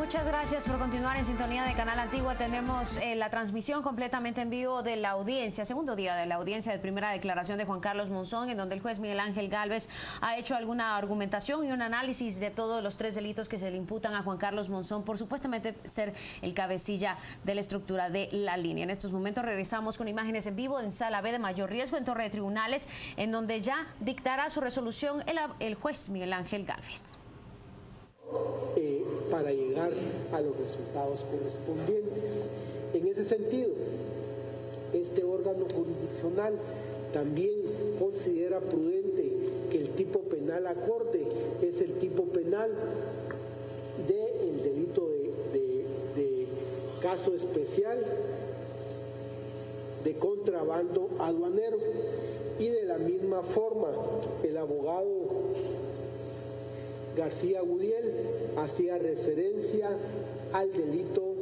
Muchas gracias por continuar en sintonía de Canal Antigua. Tenemos la transmisión completamente en vivo de la audiencia, segundo día de la audiencia de primera declaración de Juan Carlos Monzón, en donde el juez Miguel Ángel Gálvez ha hecho alguna argumentación y un análisis de todos los 3 delitos que se le imputan a Juan Carlos Monzón por supuestamente ser el cabecilla de la estructura de la línea. En estos momentos regresamos con imágenes en vivo en Sala B de mayor riesgo en Torre de Tribunales, en donde ya dictará su resolución el juez Miguel Ángel Gálvez. Para llegar a los resultados correspondientes. En ese sentido, este órgano jurisdiccional también considera prudente que el tipo penal acorde es el tipo penal del delito de caso especial de contrabando aduanero, y de la misma forma el abogado García Gudiel hacía referencia al delito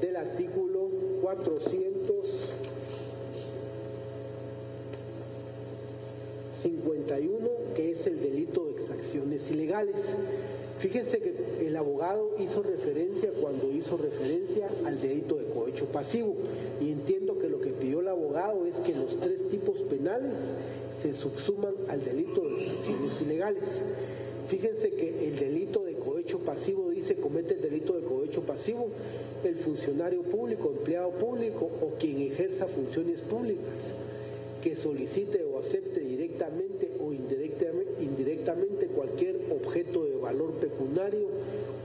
del artículo 451, que es el delito de exacciones ilegales. Fíjense que el abogado hizo referencia al delito de cohecho pasivo, y entiendo que lo que pidió el abogado es que los 3 tipos penales se subsuman al delito de exacciones ilegales. Fíjense que el delito de cohecho pasivo dice: comete el delito de cohecho pasivo el funcionario público, empleado público o quien ejerza funciones públicas que solicite o acepte directamente o indirectamente cualquier objeto de valor pecuniario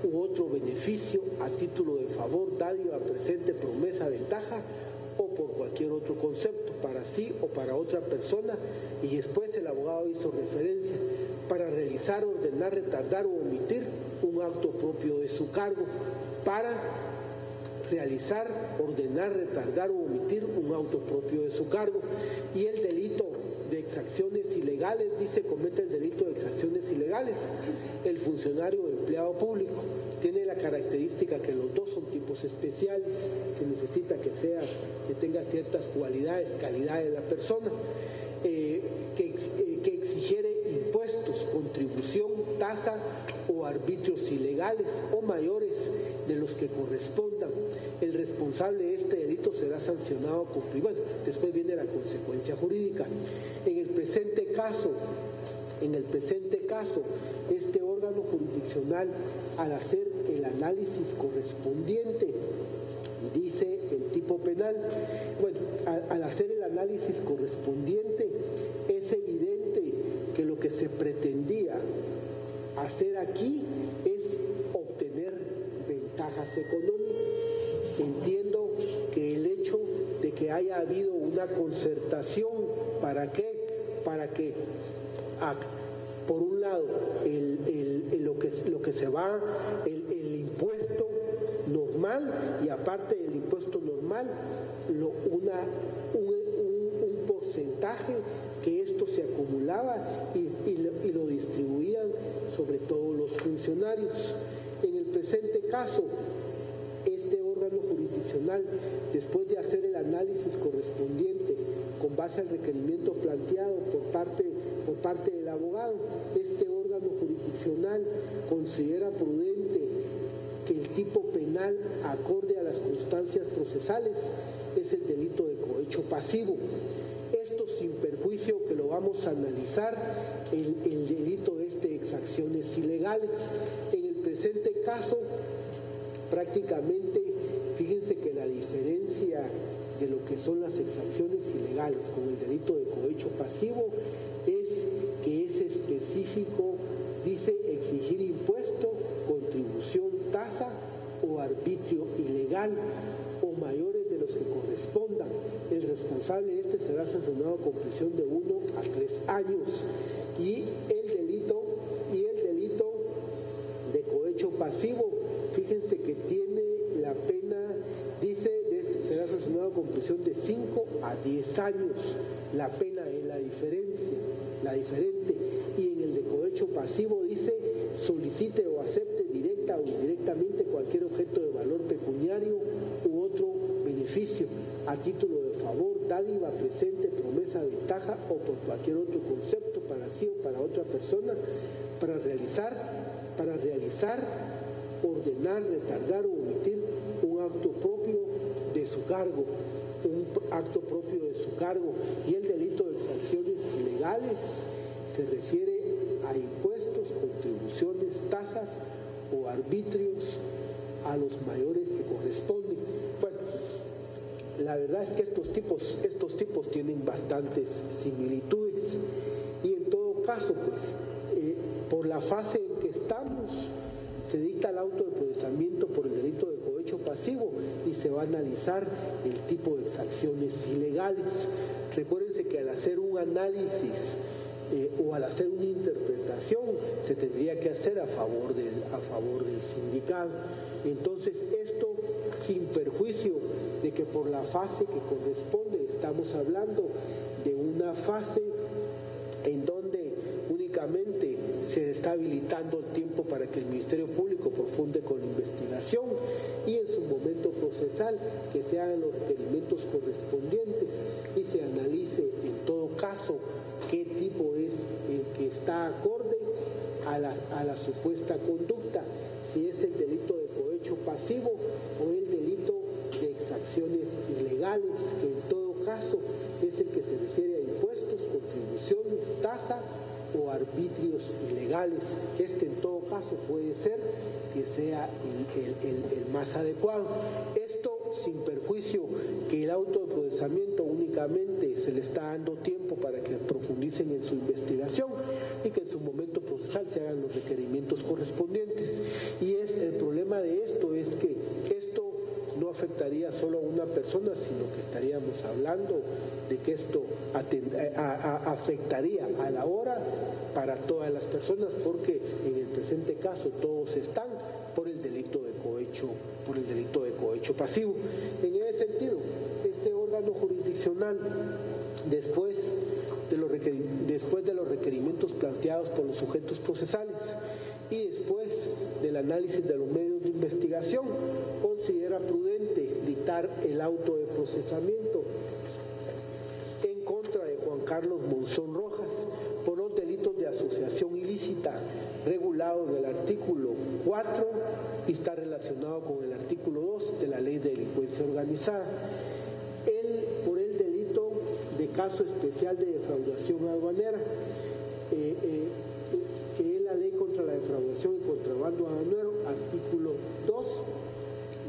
u otro beneficio a título de favor, dádiva, presente, promesa, ventaja o por cualquier otro concepto, para sí o para otra persona. Y después el abogado hizo referencia: para realizar, ordenar, retardar o omitir un acto propio de su cargo, para realizar, ordenar, retardar o omitir un auto propio de su cargo. Y el delito de exacciones ilegales dice: comete el delito de exacciones ilegales el funcionario o empleado público. Tiene la característica que los dos son tipos especiales, se necesita que tenga ciertas cualidades, calidades de la persona, que exigiere impuestos, contribución, tasa o arbitrios ilegales o mayores de los que correspondan. El responsable de este delito será sancionado con prisión. Bueno, después viene la consecuencia jurídica. En el presente caso, este órgano jurisdiccional, al hacer el análisis correspondiente, dice el tipo penal, bueno, al hacer el análisis correspondiente, es evidente que lo que se pretendía hacer aquí es obtener ventajas económicas. Entiendo que el hecho de que haya habido una concertación, ¿para qué? Para que por un lado lo que se va, el impuesto normal, y aparte del impuesto normal un porcentaje, que esto se acumulaba y lo distribuían sobre todos los funcionarios. En el presente caso, este órgano jurisdiccional, después de hacer el análisis correspondiente con base al requerimiento planteado por parte del abogado, este órgano jurisdiccional considera prudente que el tipo penal acorde a las constancias procesales es el delito de cohecho pasivo. Esto sin perjuicio que lo vamos a analizar el delito de exacciones ilegales. En el presente caso, prácticamente, fíjense que la diferencia de lo que son las exacciones ilegales con el delito de cohecho pasivo es que es específico, dice: exigir impuesto, contribución, tasa o arbitrio ilegal o mayores de los que correspondan. El responsable será sancionado con prisión de 1 a 3 años. Y el delito de cohecho pasivo, fíjense que tiene la pena, dice, será sancionado con prisión de 5 a 10 años. La pena es la diferente. Y en el de cohecho pasivo dice: solicite o acepte directa o indirectamente cualquier objeto de valor pecuniario u otro beneficio a título de favor, dádiva, presente, promesa, ventaja o por cualquier otro concepto para sí o para otra persona, para realizar ordenar, retardar o omitir un acto propio de su cargo, y el delito de exacciones ilegales se refiere a impuestos, contribuciones, tasas o arbitrios a los mayores que corresponden. Bueno, la verdad es que estos tipos tienen bastantes similitudes, y en todo caso, pues, por la fase en que estamos, se dicta el auto de procesamiento por el delito de cohecho pasivo y se va a analizar el tipo de exacciones ilegales. Recuérdense que al hacer un análisis o al hacer una interpretación se tendría que hacer a favor del sindicado. Entonces, esto sin perjuicio de que por la fase que corresponde, estamos hablando de una fase en donde únicamente se está habilitando el tiempo para que el Ministerio Público profunde con la investigación, y en su momento procesal que se hagan los requerimientos correspondientes y se analice en todo caso qué tipo es el que está acorde a la supuesta conducta, si es el delito de cohecho pasivo o el delito de exacciones ilegales, que en todo caso es el que se refiere a impuestos, contribuciones, tasa o arbitrios ilegales. En todo caso puede ser que sea el más adecuado. Esto sin perjuicio que el auto de procesamiento únicamente se le está dando tiempo para que profundicen en su investigación y que en su momento procesal se hagan los requerimientos correspondientes. Y el problema de esto es que esto no afectaría solo a una persona, sino que estaríamos hablando de que esto afectaría a la hora para todas las personas, porque en el presente caso todos están por el delito de cohecho pasivo. En ese sentido, este órgano jurisdiccional, después de los requerimientos planteados por los sujetos procesales y después del análisis de los medios de investigación, considera prudente dictar el auto de procesamiento en contra de Juan Carlos Monzón Rojas por los delitos de asociación ilícita regulado en el artículo 4 y está relacionado con el artículo 2 de la Ley de Delincuencia Organizada. Por el delito de caso especial de defraudación aduanera, que es la Ley contra la defraudación y contrabando aduanero, artículo 2,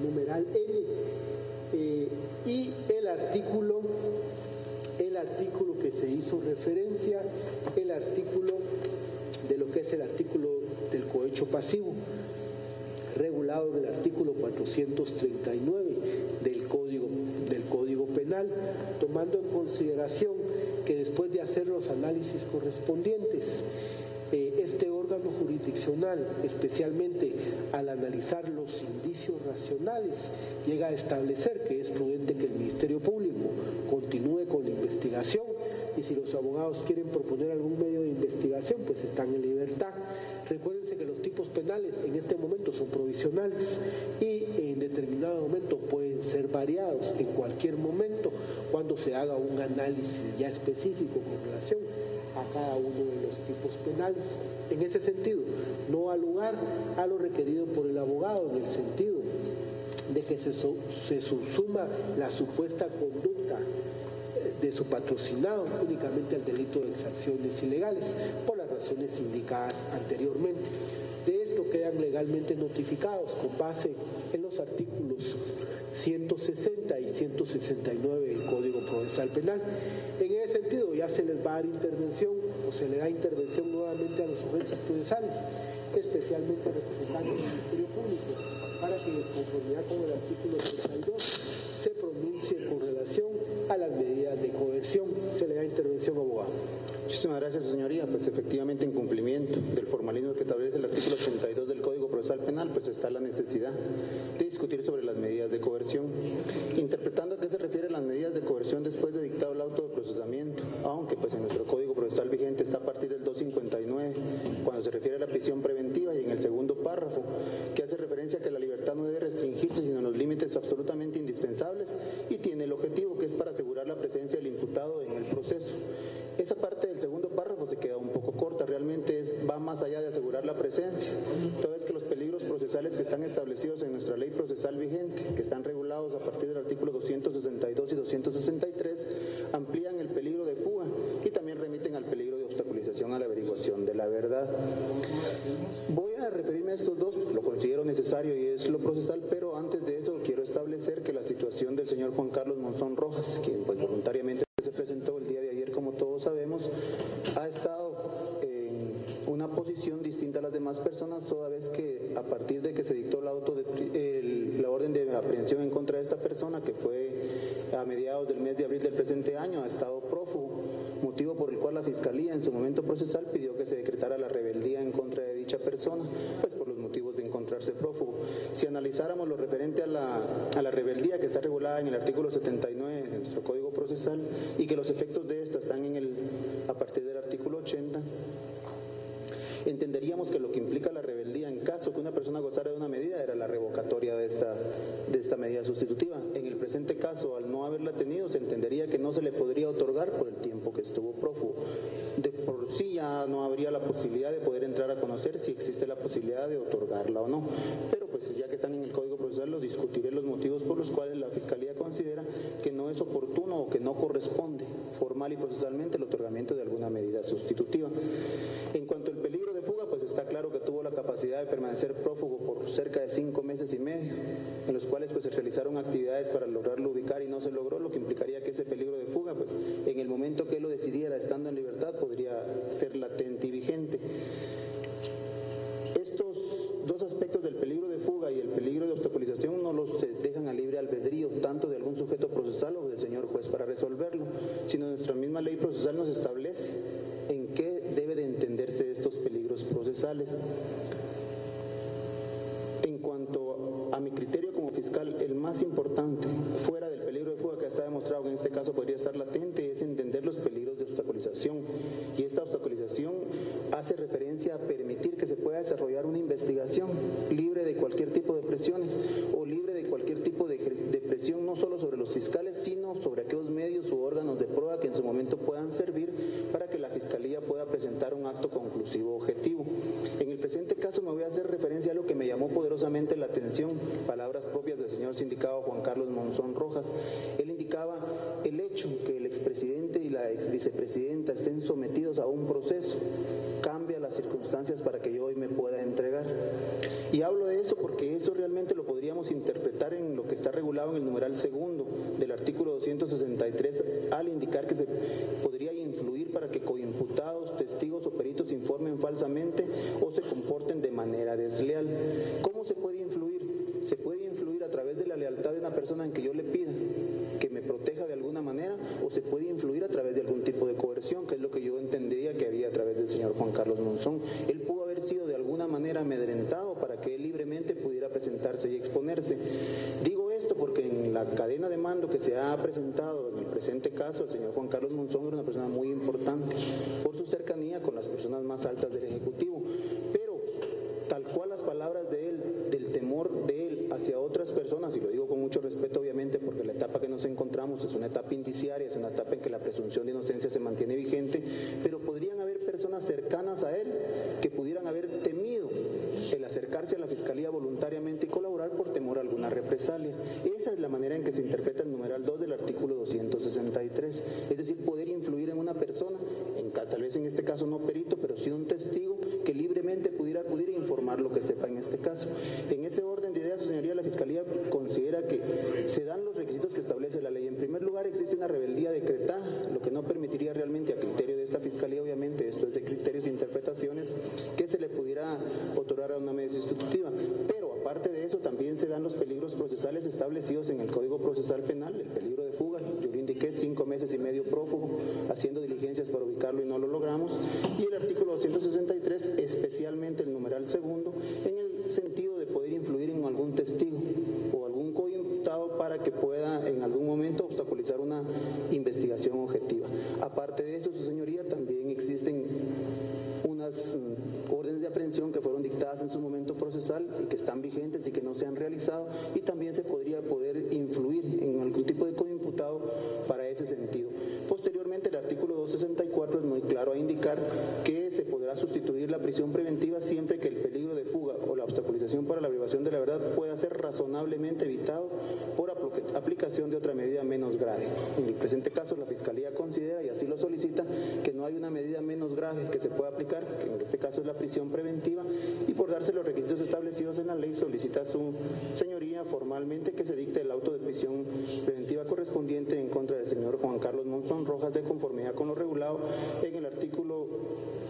numeral N, y el artículo que se hizo referencia, el artículo de lo que es el artículo del cohecho pasivo, regulado en el artículo 439 del Código Penal, tomando en consideración que después de hacer los análisis correspondientes, este órgano jurisdiccional, especialmente al analizar los indicios racionales, llega a establecer que es prudente que el Ministerio Público continúe con la investigación, y si los abogados quieren proponer algún medio de investigación, pues están en libertad. Recuérdense que los tipos penales en este momento son provisionales y en determinado momento pueden ser variados en cualquier momento cuando se haga un análisis ya específico con relación a cada uno de los tipos penales. En ese sentido, no da lugar a lo requerido por el abogado, en el sentido de que se subsuma la supuesta conducta de su patrocinado únicamente al delito de exacciones ilegales, por las razones indicadas anteriormente. De esto quedan legalmente notificados con base en los artículos 160 y 169 del Código Procesal Penal. En ese sentido, ya se les va a dar intervención, o se le da intervención nuevamente a los sujetos procesales, especialmente a representantes del Ministerio Público, para que en conformidad con el artículo 32 se pronuncie con relación a las medidas de coerción. Se le da intervención, abogado. Muchísimas gracias, su señoría. Pues efectivamente, en cumplimiento del formalismo que establece el artículo 82 del Código Procesal Penal, pues está la necesidad de discutir sobre las medidas de coerción, interpretando a qué se refieren las medidas de coerción después de dictado el auto de procesamiento, aunque pues en nuestro Código Procesal vigente está a partir del 259, cuando se refiere a la prisión preventiva, y en el segundo párrafo, que hace referencia a que la libertad no debe restringirse sino en los límites absolutamente indispensables, y tiene el objetivo que es para asegurar la presencia del imputado en el proceso. Esa parte del segundo párrafo se queda un poco corta, realmente va más allá de asegurar la presencia, toda vez que los peligros procesales procesales que están establecidos en nuestra ley procesal vigente, que están regulados a partir del artículo 262 y 263, amplían el peligro de fuga y también remiten al peligro de obstaculización a la averiguación de la verdad. Voy a referirme a estos dos, lo considero necesario y es lo procesal, pero antes de eso quiero establecer que la situación del señor Juan Carlos Monzón Rojas, quien pues voluntariamente se presentó el día de ayer, como todos sabemos, ha estado en una posición distinta a las demás personas, toda vez que a partir de que se dictó la orden de aprehensión en contra de esta persona, que fue a mediados del mes de abril del presente año, ha estado prófugo, motivo por el cual la Fiscalía en su momento procesal pidió que se decretara la rebeldía en contra de dicha persona, pues por los motivos de encontrarse prófugo. Si analizáramos lo referente a la rebeldía, que está regulada en el artículo 79 de nuestro Código Procesal y que los efectos de esta están a partir del artículo 80, entenderíamos que lo que implica la rebeldía en caso que una persona gozara de una medida era la revocatoria de esta medida sustitutiva. En el presente caso, al no haberla tenido, se entendería que no se le podría otorgar por el tiempo que estuvo prófugo. De por sí ya no habría la posibilidad de poder entrar a conocer si existe la posibilidad de otorgarla o no. Pero pues ya que están en el Código Procesal, los discutiré los motivos por los cuales la Fiscalía considera que no es oportuno o que no corresponde formal y procesalmente el otorgamiento de alguna medida sustitutiva. En cuanto al peligro de fuga, pues está claro que tuvo la capacidad de permanecer prófugo por cerca de 5 meses y medio, en los cuales pues se realizaron actividades para lograrlo ubicar y no se logró, lo que implicaría que ese peligro de fuga, pues en el momento que él lo decidiera estando en libertad, podría ser latente y vigente. Estos dos aspectos del peligro de fuga y el peligro de obstaculización no los dejan a libre albedrío tanto de algún sujeto procesal o del señor juez para resolverlo, sino nuestra misma ley procesal nos establece en qué debe de entenderse estos peligros procesales. En cuanto a mi criterio como fiscal, el más importante, fuera del peligro de fuga que está demostrado que en este caso podría estar latente, es entender los peligros de obstaculización. Y esta obstaculización hace referencia a permitir que se pueda desarrollar una investigación libre de cualquier tipo de presiones o libre de cualquier tipo de presión, no solo sobre los fiscales, sino sobre aquellos medios u órganos de prueba que en su momento puedan servir para que la Fiscalía pueda presentar un acto conclusivo objetivo. En el presente caso me voy a hacer referencia a lo que me llamó poderosamente la atención, palabras propias del señor sindicado Juan Carlos Monzón Rojas. Él indicaba el hecho que el expresidente y la exvicepresidenta estén sometidos a un proceso cambia las circunstancias para que yo hoy me pueda entregar. Y hablo de eso porque eso realmente lo podríamos interpretar en lo que está regulado en el numeral segundo del artículo 263 al indicar que se podría influir para que coimputados, testigos o peritos informen falsamente o se comporten de manera desleal. ¿Cómo se puede influir? Se puede influir a través de la lealtad de una persona en que yo le pida que me proteja de alguna manera, o se puede influir a través de algún tipo de coerción, que es lo que yo entendía que había a través del señor Juan Carlos Monzón. Él pudo haber sido de alguna manera amedrentado para que él libremente pudiera presentarse y exponerse. Digo esto porque en la cadena de mando que se ha presentado en el presente caso, el señor Juan Carlos Monzón era una persona muy importante por su cercanía con las personas más altas del Ejecutivo, pero tal cual las palabras de él, del temor de él hacia otras personas, y lo digo con mucho respeto obviamente porque la etapa que nos encontramos es una etapa indiciaria, es una etapa en que la presunción de inocencia se mantiene vigente, pero podrían haber personas cercanas a él que pudieran haber temido el acercarse a la Fiscalía voluntariamente y colaborar por temor a alguna represalia. Esa es la manera en que se interpreta el numeral 2 del artículo 263, es decir, poder influir en una persona, tal vez en este caso no perito, pero sí un testigo que libremente pudiera acudir e informar lo que sepa en este caso. En ese orden de ideas, su señoría, la Fiscalía considera que se dan los requisitos que establece la ley. En primer lugar, existe una rebeldía decretada, lo que no permitiría realmente a criterio de esta Fiscalía, obviamente, esto es de criterios e interpretaciones, que se le pudiera otorgar a una medida sustitutiva. Pero aparte de eso, también se dan los peligros procesales establecidos en el Código Procesal Penal, el peligro de fuga, yo le indiqué 5 meses y medio prófugo, haciendo diligencias para ubicarlo y no lo logramos, y el artículo 263, especialmente el numeral segundo, en el sentido de poder influir en algún testigo o algún coimputado para que pueda en algún momento obstaculizar una investigación objetiva. Aparte de eso, su señoría, también existen unas órdenes de aprehensión que fueron dictadas en su momento procesal y que están vigentes y que no se han realizado, y también se podría poder influir en algún tipo de coimputado para ese sentido. Posteriormente, el artículo 264 es muy claro a indicar que se podrá deberá sustituir la prisión preventiva siempre que el peligro de fuga o la obstaculización para la averiguación de la verdad pueda ser razonablemente evitado por aplicación de otra medida menos grave. En el presente caso, la Fiscalía considera, y así lo solicita, que no hay una medida menos grave que se pueda aplicar, que en este caso es la prisión preventiva, y por darse los requisitos establecidos en la ley, solicita a su señoría formalmente que se dicte el auto de prisión preventiva correspondiente en contra del señor Juan Carlos Monzón Rojas, de conformidad con lo regulado en el artículo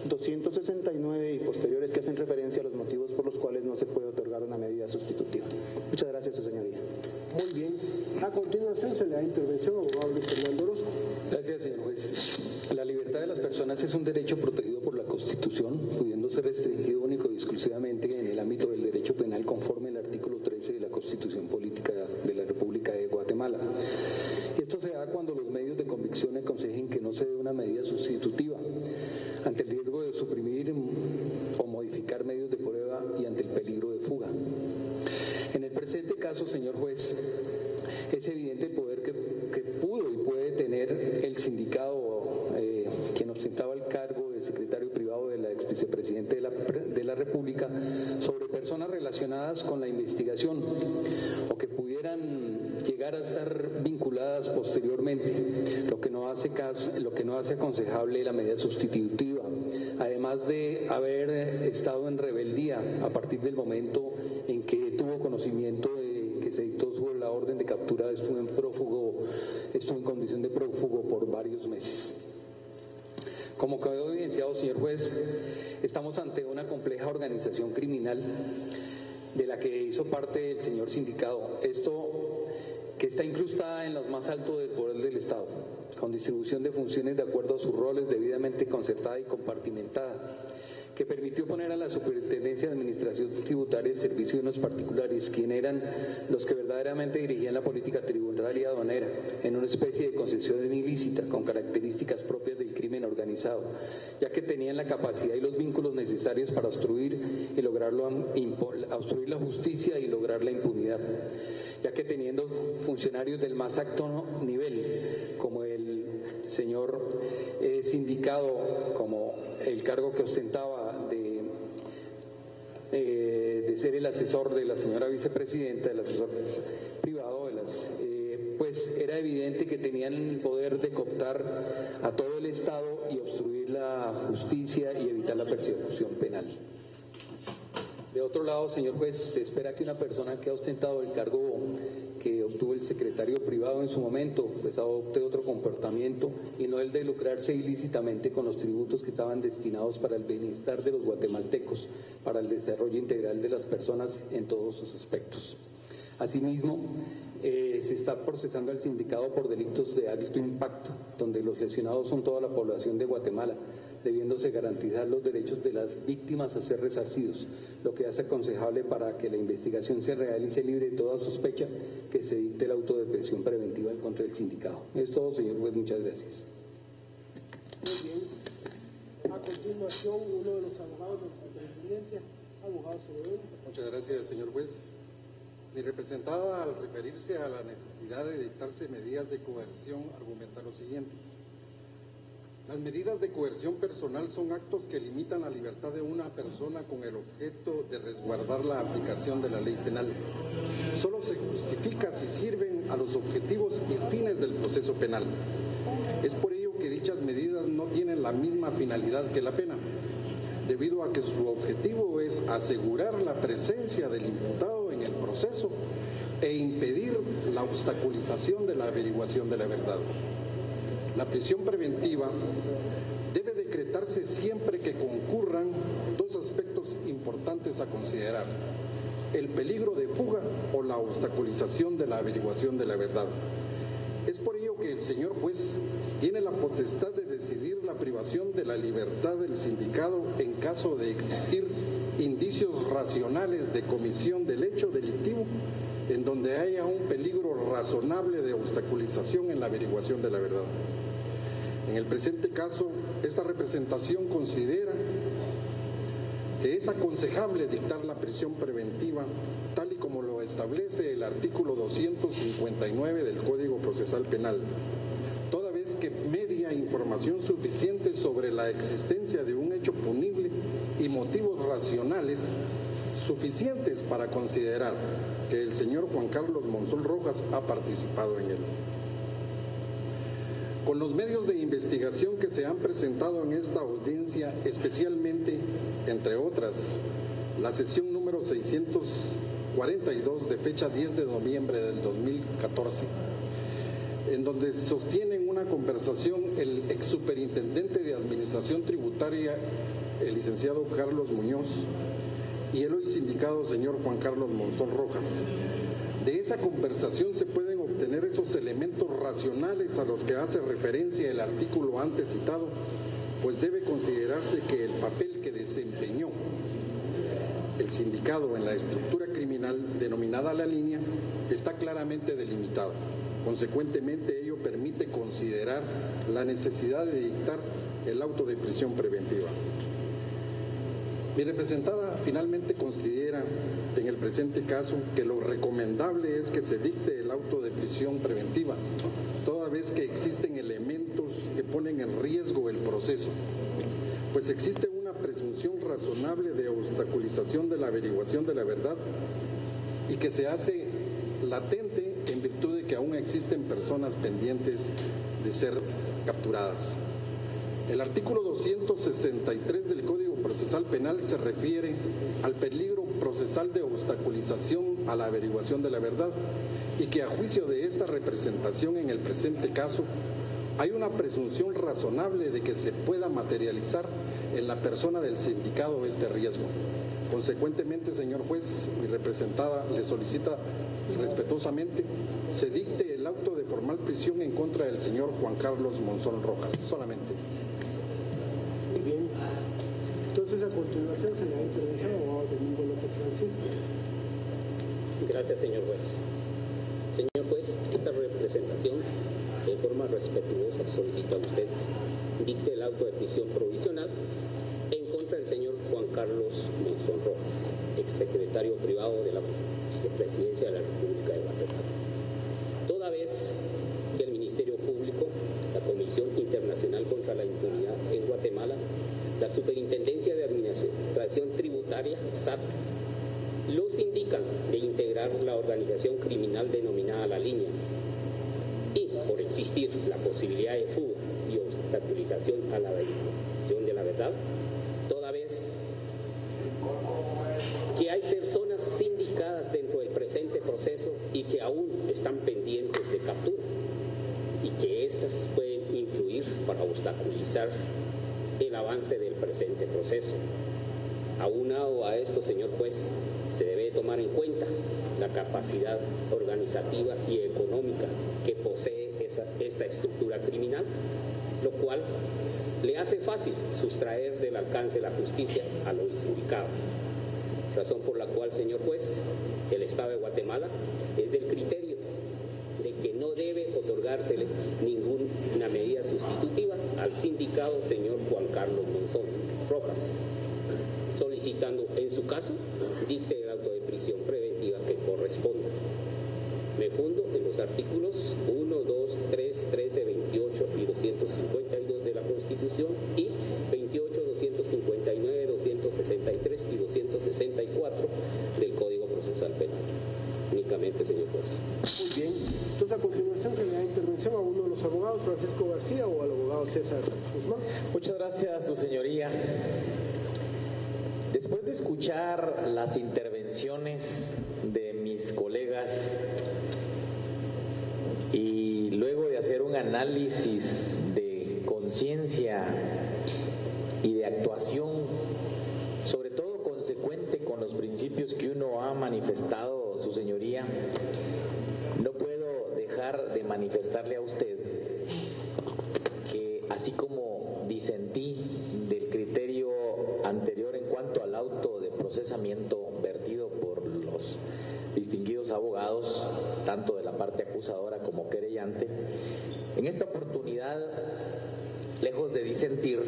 269 y posteriores, que hacen referencia a los motivos por los cuales no se puede otorgar una medida sustitutiva. Muchas gracias, su señoría. Muy bien. A continuación se le da intervención al abogado Luis Fernando Orozco. Gracias, señor juez. La libertad de las personas es un derecho protegido por la Constitución, pudiendo ser restringido único y exclusivamente en el ámbito del derecho penal conforme al artículo 13 de la Constitución Política de la República de Guatemala. Esto se da cuando los medios de convicción aconsejen que no se dé una medida sustitutiva, ante el riesgo de suprimir o modificar medios de prueba y ante el peligro de fuga. En el presente caso, señor juez, es evidente el poder que pudo y puede tener el sindicado, quien ostentaba el cargo de secretario privado de la ex vicepresidente de la República, sobre personas relacionadas con la investigación o que pudieran llegar a estar vinculadas posteriormente, lo que no hace aconsejable la medida sustitutiva, además de haber estado en rebeldía a partir del momento en que tuvo conocimiento de que se dictó sobre la orden de captura, estuvo en condición de prófugo por varios meses. Como quedó evidenciado, señor juez, estamos ante una compleja organización criminal de la que hizo parte el señor sindicado. Esto que está incrustada en los más altos del poder del Estado, con distribución de funciones de acuerdo a sus roles, debidamente concertada y compartimentada, que permitió poner a la Superintendencia de Administración Tributaria el servicio de unos particulares, quienes eran los que verdaderamente dirigían la política tributaria y aduanera, en una especie de concesión ilícita con características propias del crimen organizado, ya que tenían la capacidad y los vínculos necesarios para obstruir la justicia y lograr la impunidad, ya que teniendo funcionarios del más alto nivel, como el señor sindicado, como el cargo que ostentaba de ser el asesor de la señora vicepresidenta, el asesor privado, pues era evidente que tenían el poder de cooptar a todo el Estado y obstruir la justicia y evitar la persecución penal. De otro lado, señor juez, se espera que una persona que ha ostentado el cargo que obtuvo el secretario privado en su momento, pues adopte otro comportamiento y no el de lucrarse ilícitamente con los tributos que estaban destinados para el bienestar de los guatemaltecos, para el desarrollo integral de las personas en todos sus aspectos. Asimismo, se está procesando al sindicado por delitos de alto impacto, donde los lesionados son toda la población de Guatemala, debiéndose garantizar los derechos de las víctimas a ser resarcidos, lo que hace aconsejable para que la investigación se realice libre de toda sospecha que se dicte el auto de prisión preventiva en contra del sindicado. Es todo, señor juez, muchas gracias. Muy bien. A continuación, uno de los abogados de nuestra presidencia, abogado Sobedo. Muchas gracias, señor juez. Mi representada, al referirse a la necesidad de dictarse medidas de coerción, argumenta lo siguiente. Las medidas de coerción personal son actos que limitan la libertad de una persona con el objeto de resguardar la aplicación de la ley penal. Solo se justifica si sirven a los objetivos y fines del proceso penal. Es por ello que dichas medidas no tienen la misma finalidad que la pena, debido a que su objetivo es asegurar la presencia del imputado en el proceso e impedir la obstaculización de la averiguación de la verdad. La prisión preventiva debe decretarse siempre que concurran dos aspectos importantes a considerar: el peligro de fuga o la obstaculización de la averiguación de la verdad. Es por ello que el señor juez tiene la potestad de decidir la privación de la libertad del sindicado en caso de existir indicios racionales de comisión del hecho delictivo en donde haya un peligro razonable de obstaculización en la averiguación de la verdad. En el presente caso, esta representación considera que es aconsejable dictar la prisión preventiva tal y como lo establece el artículo 259 del Código Procesal Penal, toda vez que media información suficiente sobre la existencia de un hecho punible y motivos racionales suficientes para considerar que el señor Juan Carlos Monzón Rojas ha participado en él. Con los medios de investigación que se han presentado en esta audiencia, especialmente, entre otras, la sesión número 642 de fecha 10 de noviembre del 2014, en donde sostienen una conversación el ex superintendente de Administración Tributaria, el licenciado Carlos Muñoz, y el hoy sindicado señor Juan Carlos Monzón Rojas. De esa conversación se pueden obtener esos elementos racionales a los que hace referencia el artículo antes citado, pues debe considerarse que el papel que desempeñó el sindicado en la estructura criminal denominada La Línea está claramente delimitado. Consecuentemente, ello permite considerar la necesidad de dictar el auto de prisión preventiva. Mi representada finalmente considera en el presente caso que lo recomendable es que se dicte el auto de prisión preventiva, toda vez que existen elementos que ponen en riesgo el proceso, pues existe una presunción razonable de obstaculización de la averiguación de la verdad y que se hace latente en virtud de que aún existen personas pendientes de ser capturadas. El artículo 263 del Código Procesal Penal se refiere al peligro procesal de obstaculización a la averiguación de la verdad y que a juicio de esta representación en el presente caso hay una presunción razonable de que se pueda materializar en la persona del sindicado este riesgo. Consecuentemente, señor juez, mi representada le solicita respetuosamente se dicte el auto de formal prisión en contra del señor Juan Carlos Monzón Rojas, solamente. Muy bien. Entonces, a continuación se le da intervención al abogado Domingo López Francisco. Gracias, señor juez. Señor juez, esta representación, de forma respetuosa, solicita a usted dicte el auto de prisión provisional en contra del señor Juan Carlos Monzón Rojas, exsecretario privado de la Presidencia de la República de Guatemala. Toda vez que el Ministerio Público, la Comisión Internacional contra la Impunidad en Guatemala, la Superintendencia de Administración Tributaria, SAT, los indican de integrar la organización criminal denominada La Línea, y por existir la posibilidad de fuga y obstaculización a la averiguación de la verdad, toda vez que hay personas sindicadas dentro del presente proceso y que aún están pendientes de captura y que éstas pueden influir para obstaculizar el avance del presente proceso. Aunado a esto, señor juez, se debe tomar en cuenta la capacidad organizativa y económica que posee esta estructura criminal, lo cual le hace fácil sustraer del alcance de la justicia a los sindicados. Razón por la cual, señor juez, el Estado de Guatemala es del criterio de que no debe otorgársele ninguna medida sustitutiva al sindicado señor Juan Carlos Monzón Rojas, solicitando en su caso dicte el auto de prisión preventiva que corresponda. Me fundo en los artículos 1, 2, 3, 13, 28 y 252 de la Constitución y 28, 259, 263 y 264 del Código Procesal Penal. Únicamente, señor juez. Muy bien. Entonces, a continuación se le da intervención a uno de los abogados, Francisco García, o al abogado César Guzmán. Muchas gracias, su señoría. Después de escuchar las intervenciones de mis colegas y luego de hacer un análisis de conciencia y de actuación, sobre todo consecuente con los principios que uno ha manifestado, su señoría, no puedo dejar de manifestarle a usted que así como disentí del criterio anterior en cuanto al auto de procesamiento vertido por los distinguidos abogados, tanto de la parte acusadora como querellante, en esta oportunidad, lejos de disentir,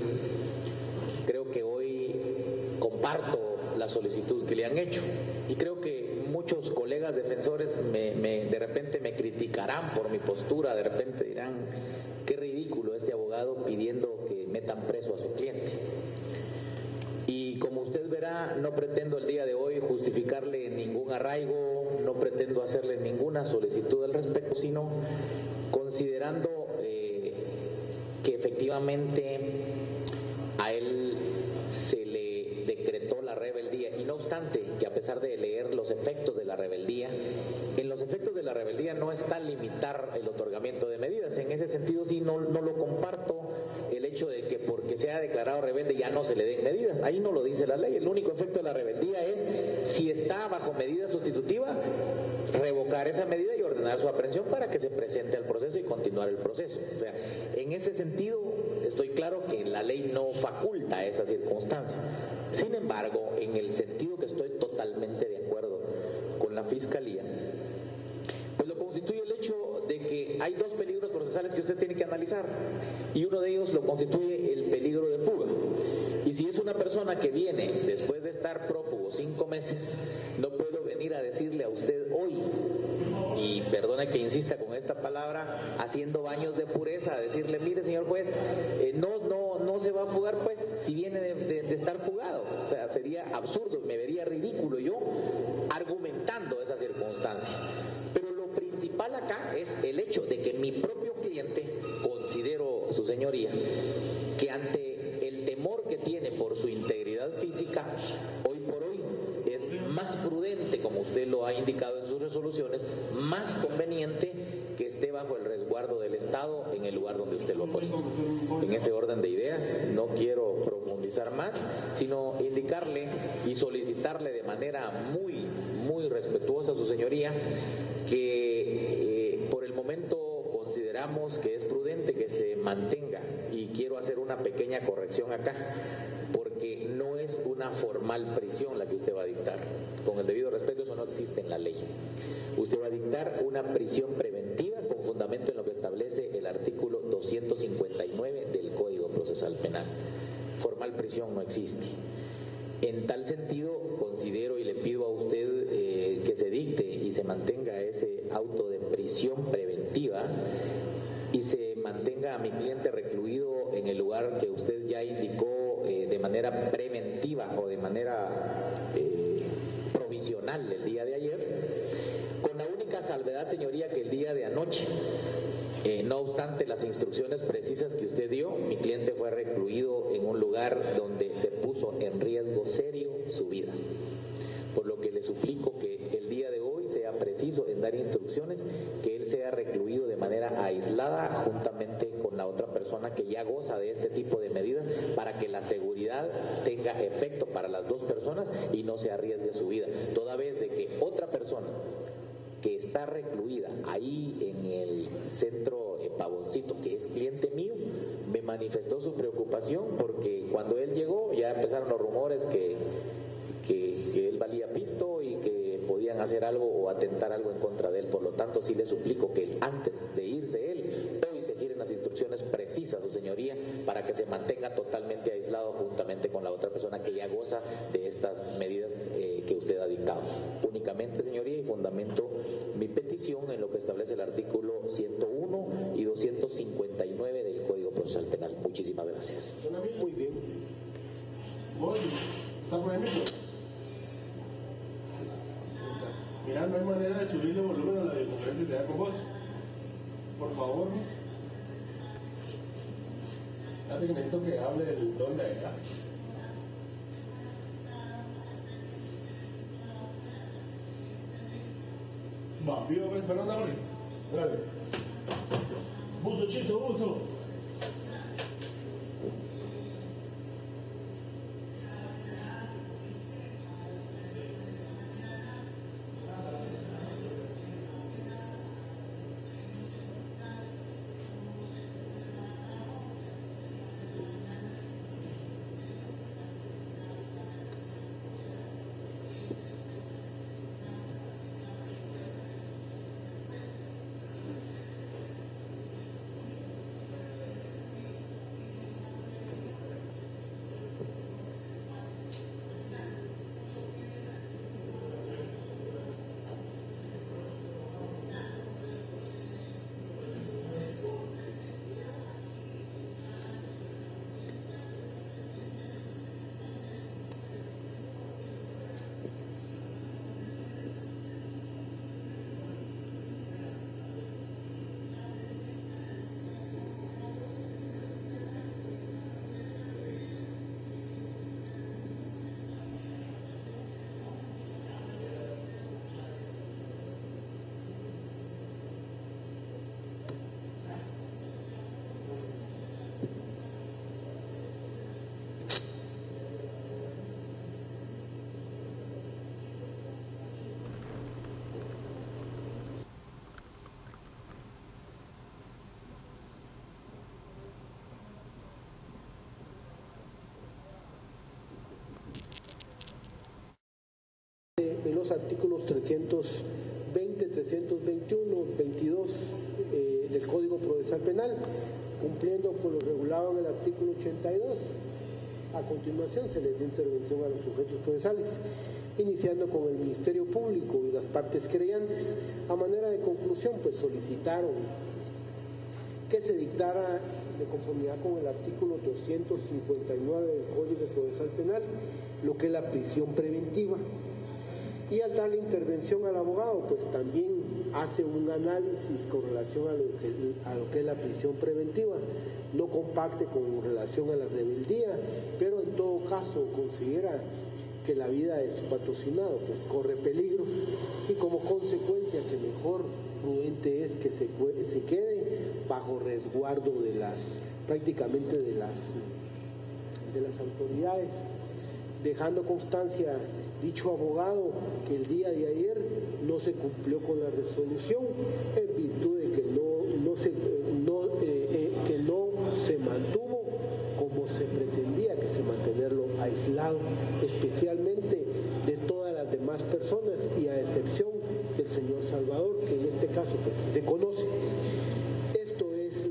creo que hoy comparto la solicitud que le han hecho y creo que muchos colegas defensores de repente me criticarán por mi postura, de repente dirán qué ridículo este abogado abogado pidiendo que metan preso a su cliente. Y como usted verá, no pretendo el día de hoy justificarle ningún arraigo, no pretendo hacerle ninguna solicitud al respecto, sino considerando que efectivamente a él se le decretó la rebeldía, y no obstante que a pesar de leer los efectos de la rebeldía, en los efectos de la rebeldía no está limitar el otorgamiento de medidas. En ese sentido sí no lo comparto, el hecho de que porque sea declarado rebelde ya no se le den medidas. Ahí no lo dice la ley. El único efecto de la rebeldía es, si está bajo medida sustitutiva, revocar esa medida y ordenar su aprehensión para que se presente al proceso y continuar el proceso. O sea, en ese sentido estoy claro que la ley no faculta esa circunstancia. Sin embargo, en el sentido que estoy totalmente de acuerdo con la Fiscalía, pues lo constituye el hecho de que hay dos peligros procesales que usted tiene que analizar, y uno de ellos lo constituye el peligro de fuga. Y si es una persona que viene después de estar prófugo 5 meses, no puedo venir a decirle a usted hoy, y perdone que insista con esta palabra, haciendo baños de pureza, a decirle, mire señor juez, no se va a fugar pues si viene de estar fugado. O sea, sería absurdo, me vería ridículo yo argumentando esa circunstancia. Pero lo principal acá es el hecho de que mi propio cliente, considero su señoría, que ante el temor que tiene por su integridad física, hoy por hoy es más prudente, como usted lo ha indicado en sus resoluciones, más conveniente que esté bajo el resguardo del Estado en el lugar donde usted lo ha puesto. En ese orden de ideas, no quiero profundizar más, sino indicarle y solicitarle de manera muy respetuosa a su señoría que por el momento consideramos que es prudente que se mantenga, y quiero hacer una pequeña corrección acá, porque no es una formal prisión la que usted va a dictar. Con el debido respeto, eso no existe en la ley. Usted va a dictar una prisión preventiva con fundamento en lo que establece el artículo 259 del Código Procesal Penal. Formal prisión no existe. En tal sentido, considero y le pido a usted que se dicte y se mantenga ese auto de prisión preventiva y se mantenga a mi cliente recluido en el lugar que usted ya indicó de manera preventiva o de manera provisional el día de ayer, con la única salvedad, señoría, que el día de anoche, no obstante las instrucciones precisas que usted dio, mi cliente fue recluido en un lugar donde se puso en riesgo serio su vida. Por lo que le suplico que el día de hoy sea preciso en dar instrucciones que él sea recluido de manera aislada juntamente con la otra persona que ya goza de este tipo de medidas, para que la seguridad tenga efecto para las dos personas y no se arriesgue su vida, toda vez de que otra persona que está recluida ahí en el centro Pavoncito, que es cliente mío, me manifestó su preocupación porque cuando él llegó ya empezaron los rumores que él valía pisto y que podían hacer algo o atentar algo en contra de él. Por lo tanto, sí le suplico que antes de irse él, hoy se giren las instrucciones precisas, su señoría, para que se mantenga totalmente aislado juntamente con la otra persona que ya goza de estas medidas que usted ha dictado. Únicamente, señoría, y fundamento mi petición en lo que establece el artículo 101 y 259 del Código Procesal Penal. Muchísimas gracias. Muy bien. ¿Está por ahí mismo? Mira, no hay manera de subirle volumen a la videoconferencia que da con vos. Por favor. Fíjate que necesito que hable el don de acá. Va, vivo pues, Fernando Arroyo. Dale. Buzo, chito, buzo. los artículos 320, 321, 22 del Código Procesal Penal, cumpliendo con lo regulado en el artículo 82. A continuación se les dio intervención a los sujetos procesales, iniciando con el Ministerio Público y las partes creyentes. A manera de conclusión, pues solicitaron que se dictara, de conformidad con el artículo 259 del Código Procesal Penal, lo que es la prisión preventiva. Y al darle intervención al abogado, pues también hace un análisis con relación a lo que es la prisión preventiva. No comparte con relación a la rebeldía, pero en todo caso considera que la vida de su patrocinado pues corre peligro, y como consecuencia que mejor prudente es que se quede bajo resguardo de prácticamente de las autoridades, dejando constancia dicho abogado que el día de ayer no se cumplió con la resolución en virtud de que no se mantuvo como se pretendía, que se mantenerlo aislado, especialmente de todas las demás personas y a excepción del señor Salvador, que en este caso pues se conoce. Esto es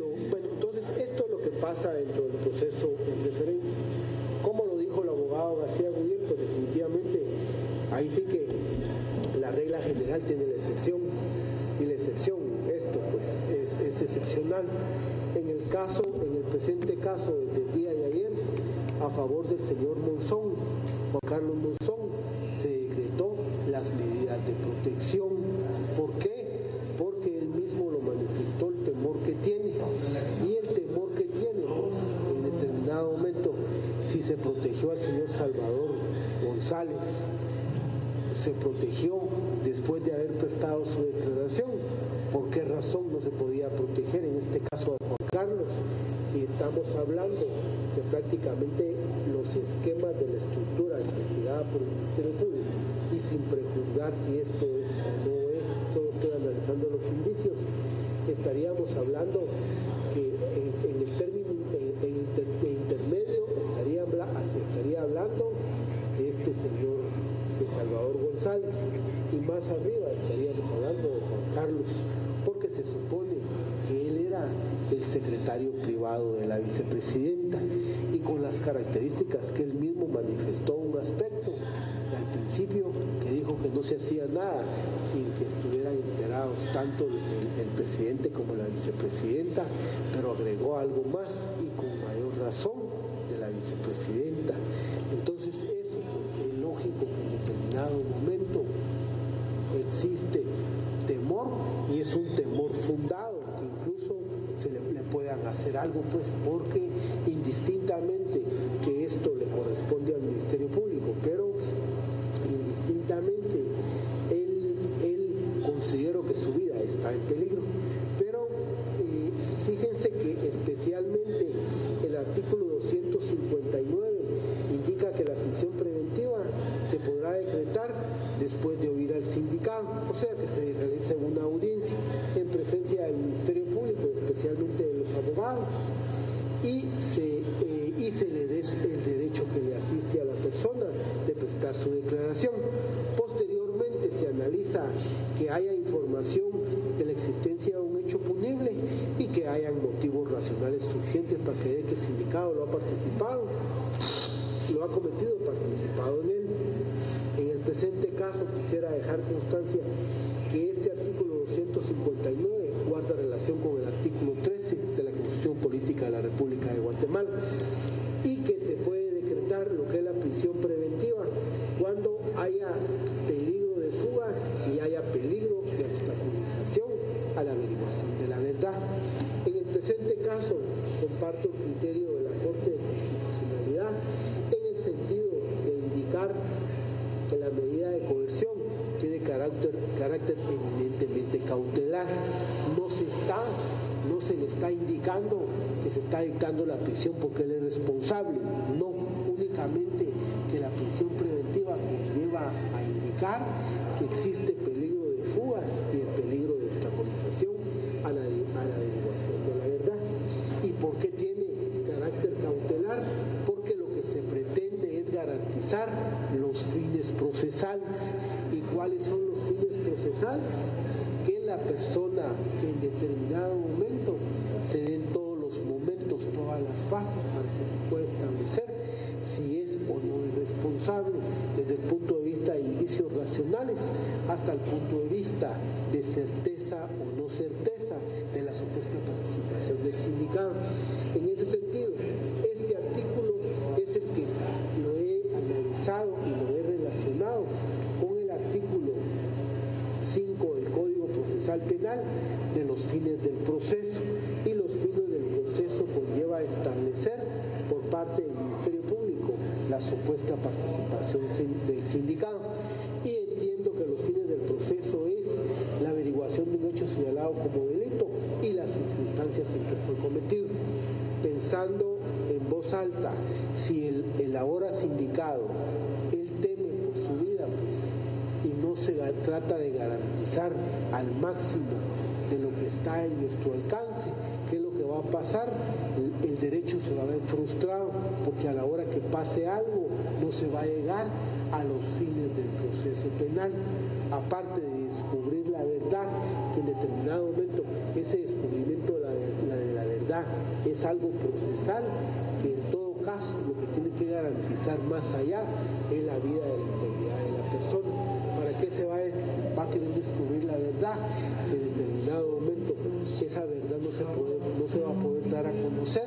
lo que pasa dentro del proceso en referencia. Como lo dijo el abogado García Gudiel, pues definitivamente ahí sí que la regla general tiene la excepción, y la excepción, esto pues es excepcional. En el presente caso del día de ayer, a favor del señor Monzón, Juan Carlos Monzón, se decretó las medidas de protección. ¿Por qué? Porque él mismo lo manifestó, el temor que tiene, y el temor que tiene, pues en determinado momento, si se protegió al señor Salvador González, se protegió después de haber prestado su declaración. ¿Por qué razón no se podía proteger en este caso a Juan Carlos? Si estamos hablando de prácticamente los esquemas de la estructura investigada por el Ministerio Público, y sin prejuzgar si esto es o no es, solo estoy analizando los indicios, estaríamos hablando que en el término intermedio estaría hablando de este señor de Salvador González, y más arriba estaríamos hablando de Juan Carlos, porque se supone que él era el secretario privado de la vicepresidenta, y con las características que él mismo manifestó un aspecto al principio, que dijo que no se hacía nada sin que estuvieran enterados tanto el presidente como la vicepresidenta, pero agregó algo más, y con mayor razón, de la vicepresidenta. Entonces eso, porque es lógico que en determinado momento existe temor, y es un temor fundado, que incluso le puedan hacer algo, pues porque indistintamente que esto le corresponde al Ministerio Público, pero indistintamente él considero que su vida está en peligro. Pero fíjense que especialmente el artículo 259 indica que la prisión preventiva se podrá decretar después de oír al sindicado, o sea que se realiza una audiencia en presencia del Ministerio Público, especialmente de los abogados, y se le dé el derecho que le asiste a la persona de prestar su declaración. Posteriormente se analiza que haya información de la existencia de un hecho punible y que hayan motivos racionales suficientes para creer que el sindicado lo ha cometido o participado en él. En el presente caso quisiera dejar constancia que este artículo 259 guarda relación con el artículo 13 de la Constitución Política de la República de Guatemala, y que se puede decretar lo que es la prisión preventiva cuando haya peligro de fuga y haya peligro de obstaculización a la averiguación de la verdad. En el presente caso comparto el criterio de la Corte de Constitucionalidad en el sentido de indicar que la medida de coerción tiene carácter eminentemente cautelar. No se le está indicando que se está dictando la prisión porque él es responsable, no, únicamente que la prisión preventiva lleva a indicar que existe peligro de fuga y el peligro de obstaculización a la averiguación de la verdad. ¿Y por qué tiene carácter cautelar? Porque lo que se pretende es garantizar los fines procesales. ¿Y cuáles son los fines procesales? Que la persona que en determinado momento se den todos los momentos, todas las fases para que se pueda establecer si es o no es responsable, desde el punto de vista de indicios racionales hasta el punto de vista de certeza o no certeza de la supuesta participación del sindicado. En ese sentido, este artículo es el que lo he analizado y lo he relacionado con el artículo 5 del Código Procesal Penal de los fines del proceso, y los fines del proceso conlleva establecer por parte del Ministerio Público la supuesta participación del sindicado, y entiendo que los fines del proceso es la averiguación de un hecho señalado como delito y las circunstancias en que fue cometido. Pensando en voz alta, si el ahora sindicado, él teme por su vida, pues, y no se trata de garantizar al máximo de lo que está en nuestro alcance, ¿qué es lo que va a pasar? El derecho se va a ver frustrado, porque a la hora que pase algo no se va a llegar a los fines del proceso penal. Aparte de descubrir la verdad, que en determinado momento ese descubrimiento de la verdad es algo procesal, que en todo caso lo que tiene que garantizar más allá es la vida de la integridad de la persona. ¿Para qué se va a querer descubrir la verdad si en determinado momento esa verdad no se va a poder dar a conocer,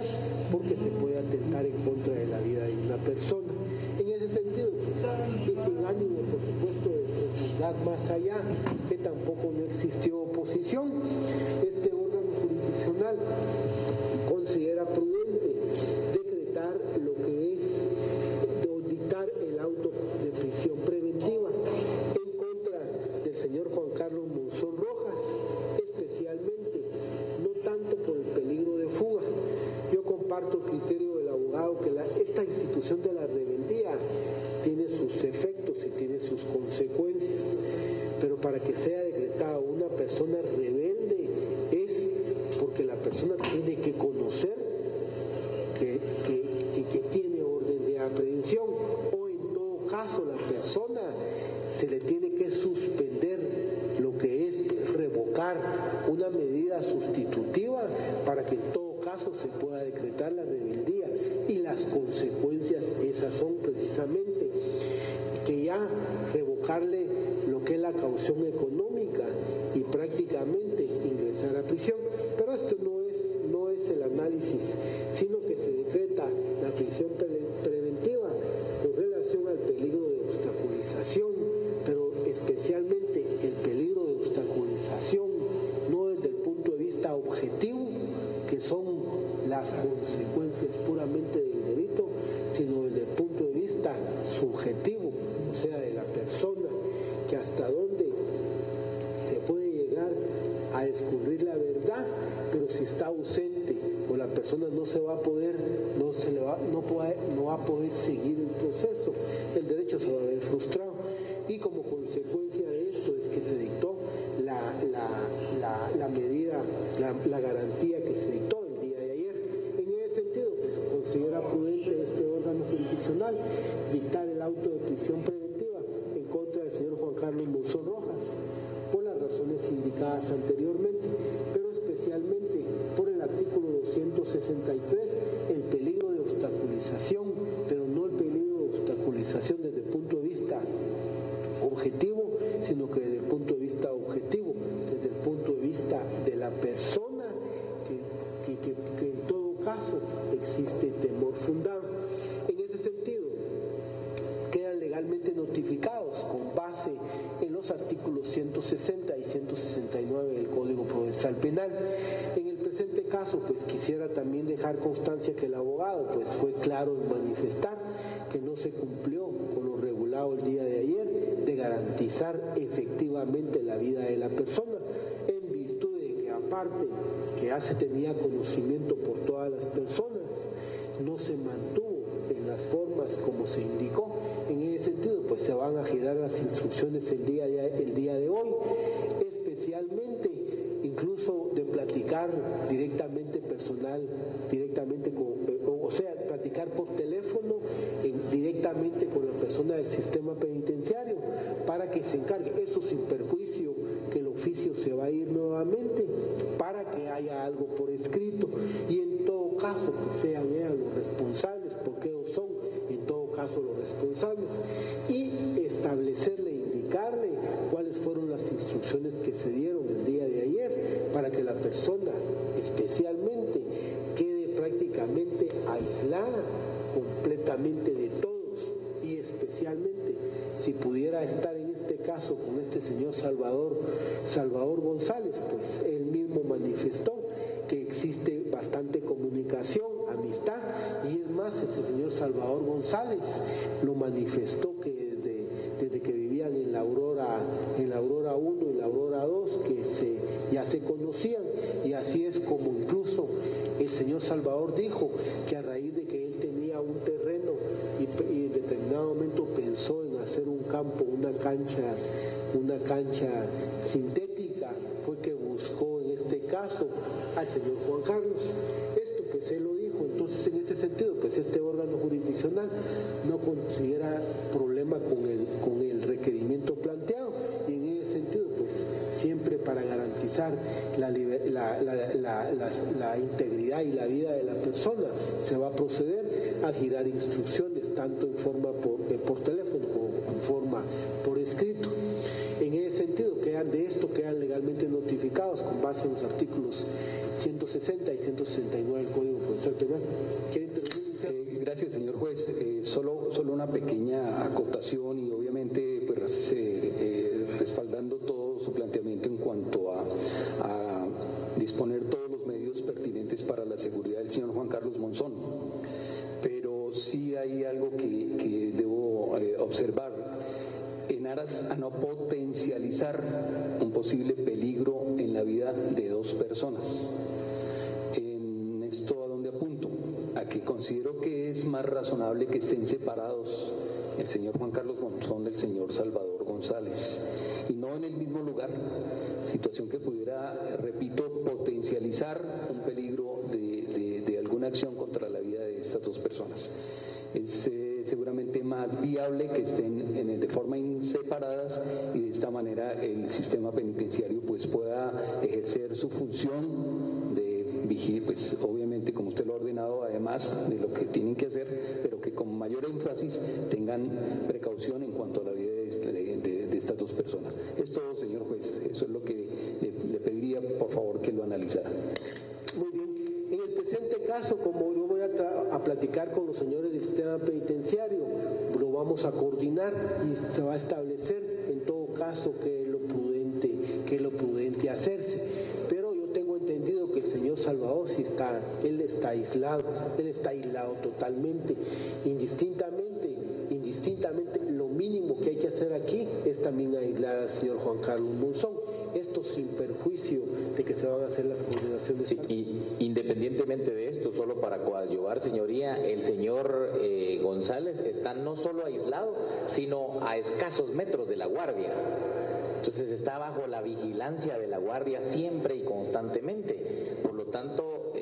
porque se puede atentar en contra de la vida de una persona? En ese sentido, y sin ánimo, por supuesto, de profundizar más allá, que tampoco no existió oposición, este órgano jurisdiccional considera prudente decretar lo que es dictar el auto de prisión preventiva en contra del señor Juan Carlos Monzón Rojas, especialmente, no tanto por el peligro de fuga. Yo comparto el criterio del abogado que esta institución de la rebeldía tiene sus efectos y tiene sus consecuencias, pero para que sea decretada una persona rebelde es porque la persona tiene que conocer que tiene orden de aprehensión, o en todo caso la persona se le tiene que suspender lo que es revocar una medida sustitutiva para que en todo caso se pueda decretar la rebeldía, y las consecuencias esas son precisamente que ya revocarle lo que es la caución económica y prácticamente ingresar a prisión. Pero esto no es el análisis, sino que se decreta la prisión preventiva con relación al peligro de obstaculización, pero especialmente el peligro de obstaculización no desde el punto de vista objetivo, que son las consecuencias puramente del delito, sino desde el punto de vista subjetivo, o sea, de la persona, que hasta dónde se puede llegar a descubrir la verdad, pero si está ausente o la persona no se va a poder, no va a poder seguir el proceso, el derecho se va a ver frustrado. Y como consecuencia de esto es que se dictó la medida, la garantía que se dictó el día de ayer. En ese sentido, pues considera prudente este órgano jurisdiccional dictar el auto de prisión preventiva en contra del señor Juan Carlos Monzón Rojas, por las razones indicadas anteriormente, pero especialmente por el artículo 263, el peligro de obstaculización, pero no el peligro de obstaculización desde el punto de vista objetivo, sino que desde el punto de vista objetivo, desde el punto de vista de la persona, que en todo caso existe temor fundado. En ese sentido, quedan legalmente notificados con base en los artículos 160 y 169 del Código Procesal Penal. En el presente caso, pues quisiera también dejar constancia que el abogado pues fue claro en manifestar que no se cumplió con lo regulado el día de ayer de garantizar efectivamente la vida de la persona, en virtud de que aparte que ya se tenía conocimiento por todas las personas, no se mantuvo en las formas como se indicó. En ese sentido, pues se van a girar las instrucciones el día de hoy, especialmente incluso de platicar directamente platicar por teléfono directamente con la persona persona del sistema penitenciario para que se encargue, eso sin perjuicio que el oficio se va a ir nuevamente, para que haya algo por escrito y en todo caso que sean ellos los responsables, porque ellos son en todo caso los responsables, y establecerle, indicarle cuáles fueron las instrucciones que se dieron el día de ayer para que la persona especialmente quede prácticamente aislada completamente de todos, y especialmente si pudiera estar en este caso con este señor Salvador González, pues él mismo manifestó que existe bastante comunicación, amistad, y es más, ese señor Salvador González lo manifestó que desde que vivían en la Aurora 1 y la Aurora 2, que ya se conocían, y así es como incluso el señor Salvador dijo que a raíz de que él tenía un terreno y en determinado momento pensó en hacer un campo, una cancha sintética, fue que buscó en este caso al señor Juan Carlos. Esto pues él lo dijo, entonces en este sentido pues este órgano jurisdiccional no considera problema con el requerimiento planteado, y en ese sentido pues siempre para garantizar la integridad y la vida de la persona se va a proceder a girar instrucciones tanto en forma por teléfono como en forma por escrito. En ese sentido quedan legalmente notificados con base en los artículos 160 y 169 del Código Procesal Penal. ¿Quiere intervenir? Gracias, señor juez. Solo una pequeña acotación y obviamente pues, respaldando todo su planteamiento en cuanto a disponer todos los medios pertinentes para la seguridad del señor Juan Carlos Monzón. Pero sí hay algo que debo observar en aras a no potencializar un posible peligro en la vida de dos personas. En esto a donde apunto, a que considero que es más razonable que estén separados el señor Juan Carlos Monzón del señor Salvador González, y no en el mismo lugar, situación que pudiera, repito, potencializar un peligro de alguna acción contra la vida de estas dos personas. Es seguramente más viable que estén de forma inseparadas, y de esta manera el sistema penitenciario pues pueda ejercer su función de vigilia, pues obviamente como usted lo ha ordenado, además de lo que tienen que hacer, pero que con mayor énfasis tengan precaución en cuanto a la vida de estas dos personas. Es todo, señor juez, eso es lo que le pediría, por favor, que lo analizara. Muy bien. En el presente caso, como yo voy a platicar con los señores del sistema penitenciario, lo vamos a coordinar y se va a establecer en todo caso qué es lo prudente hacerse. Pero yo tengo entendido que el señor Salvador él está aislado totalmente, indistintamente, lo mínimo que hay que hacer aquí es también aislar al señor Juan Carlos Monzón. Esto sin perjuicio de que se van a hacer las coordinaciones. Sí, y independientemente de esto, solo para coadyuvar, señoría, el señor González está no solo aislado, sino a escasos metros de la guardia. Entonces está bajo la vigilancia de la guardia siempre y constantemente. Por lo tanto,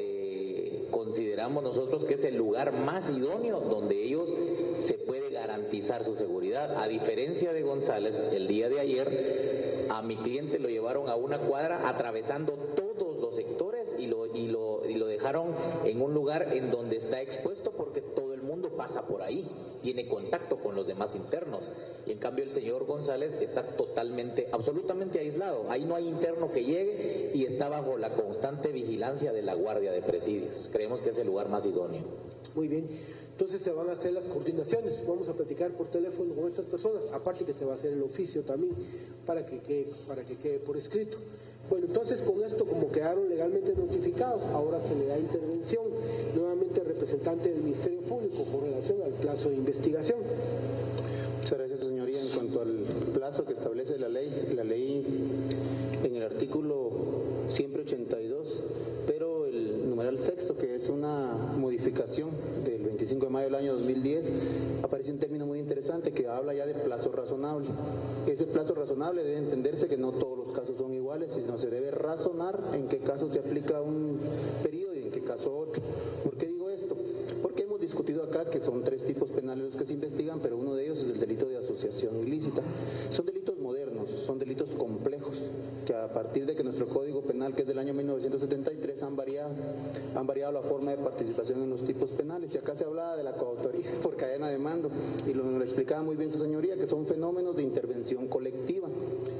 consideramos nosotros que es el lugar más idóneo donde ellos se puede garantizar su seguridad. A diferencia de González, el día de ayer a mi cliente lo llevaron a una cuadra atravesando todos los sectores y lo dejaron en un lugar en donde está expuesto porque todo el mundo pasa por ahí, tiene contacto con los demás internos, y en cambio el señor González está absolutamente aislado. Ahí no hay interno que llegue y está bajo la constante vigilancia de la guardia de presidios. Creemos que es el lugar más idóneo. Muy bien. Entonces se van a hacer las coordinaciones, vamos a platicar por teléfono con estas personas, aparte que se va a hacer el oficio también para que quede por escrito. Bueno, entonces con esto, como quedaron legalmente notificados, ahora se le da intervención nuevamente al representante del Ministerio Público con relación al plazo de investigación. Muchas gracias, señoría. En cuanto al plazo que establece la ley en el artículo 182, pero el numeral sexto, que es una modificación del 25 de mayo del año 2010, aparece un término muy interesante que habla ya de plazo razonable. Ese plazo razonable debe entenderse que no todos los casos son iguales, sino se debe razonar en qué caso se aplica un periodo y en qué caso otro. ¿Por qué digo esto? Porque hemos discutido discutido acá que son 3 tipos penales los que se investigan, pero uno de ellos es el delito de asociación ilícita. Son delitos modernos, son delitos complejos, que a partir de que nuestro Código Penal, que es del año 1973, han variado la forma de participación en los tipos penales. Y acá se hablaba de la coautoría por cadena de mando, y lo explicaba muy bien su señoría, que son fenómenos de intervención colectiva.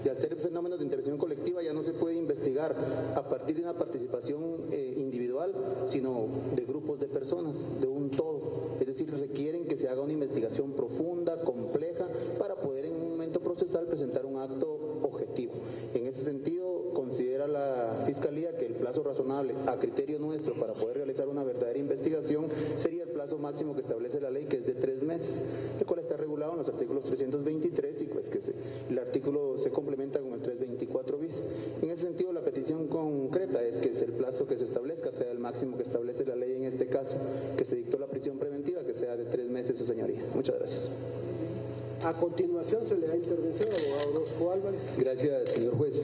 Y al ser fenómenos de intervención colectiva ya no se puede investigar a partir de una participación individual, sino de grupos de personas, de un todo. Es decir, requieren que se haga una investigación profunda, compleja, para poder en un momento procesal presentar un acto objetivo. En ese sentido, considera la Fiscalía que el plazo razonable, a criterio nuestro, para poder realizar una verdadera investigación, sería el plazo máximo que establece la ley, que es de 3 meses, el cual está regulado en los artículos 323 y pues que el artículo se complementa con el 324 bis. En ese sentido, la petición concreta es que el plazo que se establezca sea el máximo que establece la ley en este caso, que se dictó la prisión preventiva, que sea de 3 meses, su señoría. Muchas gracias. A continuación se le da intervención al abogado Orozco Álvarez. Gracias, señor juez.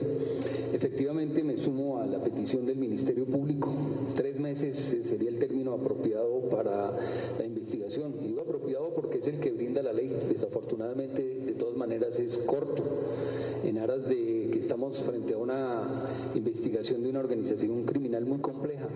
Efectivamente me sumo a la petición del Ministerio Público. 3 meses sería el término apropiado para la investigación. Y digo apropiado porque es el que brinda la ley. Desafortunadamente, de todas maneras, es corto, en aras de que estamos frente a una investigación de una organización criminal muy compleja.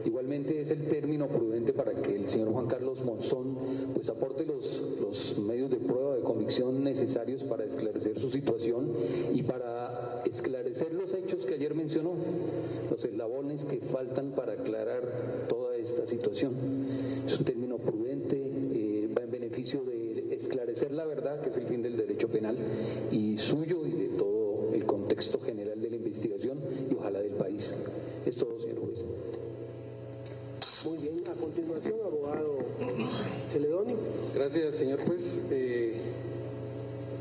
Igualmente es el término prudente para que el señor Juan Carlos Monzón pues aporte los medios de prueba de convicción necesarios para esclarecer su situación y para esclarecer los hechos que ayer mencionó, los eslabones que faltan para aclarar toda esta situación. Es un término prudente, va en beneficio de esclarecer la verdad, que es el fin del derecho penal, y suyo y de todo el contexto general de la investigación y ojalá del país. Es todo, señor juez. Muy bien, a continuación, abogado Celedonio. Gracias, señor juez.